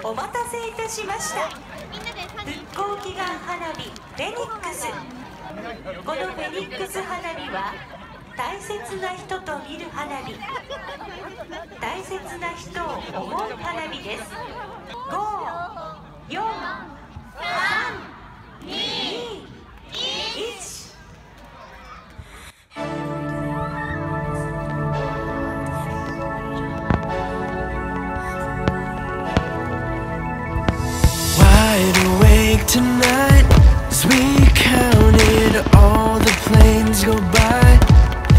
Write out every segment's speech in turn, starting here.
お待たせいたしました。復興祈願花火フェニックス。このフェニックス花火は大切な人と見る花火、大切な人を思う花火です。5、4、3、2、1。Wide awake tonight as we counted all the planes go by.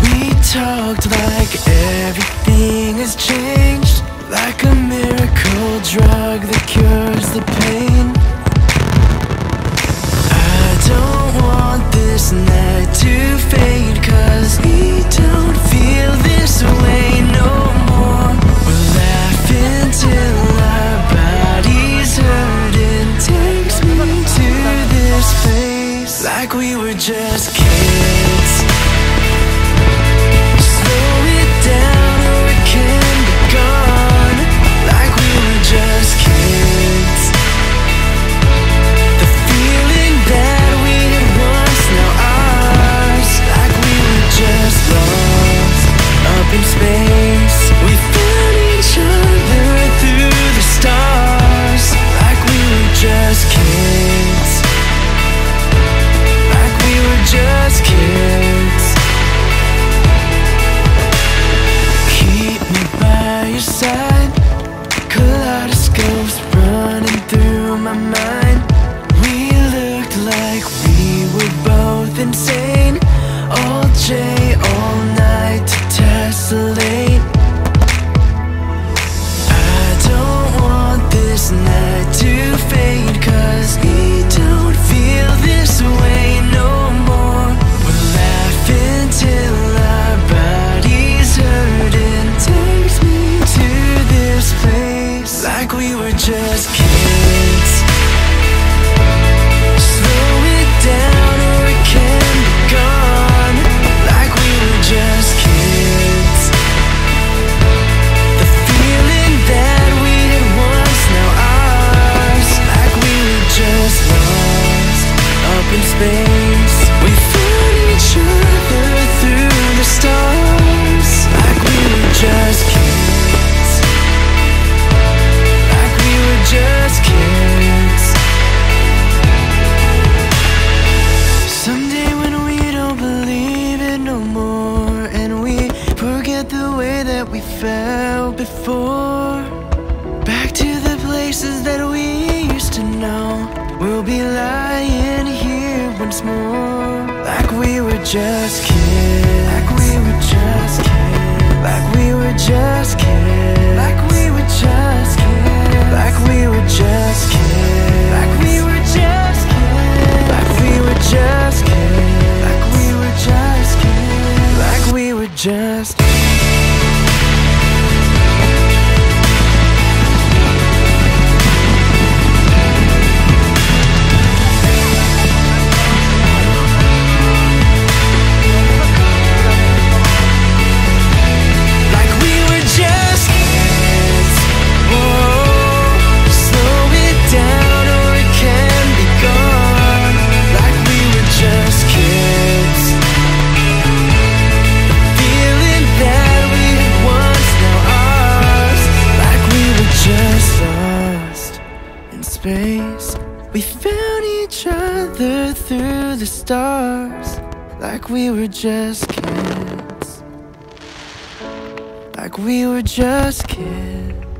We talked like everything has changed, like a miracle drug that cures the pain. I don't want this night to fade, 'cause we don't feel this way no more. We're laughing till our bodies hurt, and takes me to this place like we were just kids. Slow it down or it can be gone, like we were just kids. The feeling that we had once now ours, like we were just lost up in space. We found each other through the stars, like we were just kids, like we were just kids. Keep me by your side, kaleidoscopes running through my mind. We looked like we were both insane, all day, all night to tessellate. I don't want this night to fade, 'cause we don't feel this way no more. We're laughing till our bodies hurt, and takes me to this place like we were just kids. Slow it down or it can be gone, like we were just kids. The feeling that we had once now ours, like we were just lost up in space. We found each other through the stars, like we were just kids, like we were just kids. Someday when we don't believe it no more, and we forget the way that we felt before, back to the places that we used to know, we'll be lying here once more, like we were just kids, like we were just kids, like we were just kids, like we were just kids, like we were just kids, like we were just kids, like we were just kids, like we were just kids, like we were just. Like we were just kids. Whoa, slow it down or it can be gone, like we were just kids. The feeling that we had once now ours, like we were just lost in space. We found each other through the stars, like we were just kids, like we were just kids.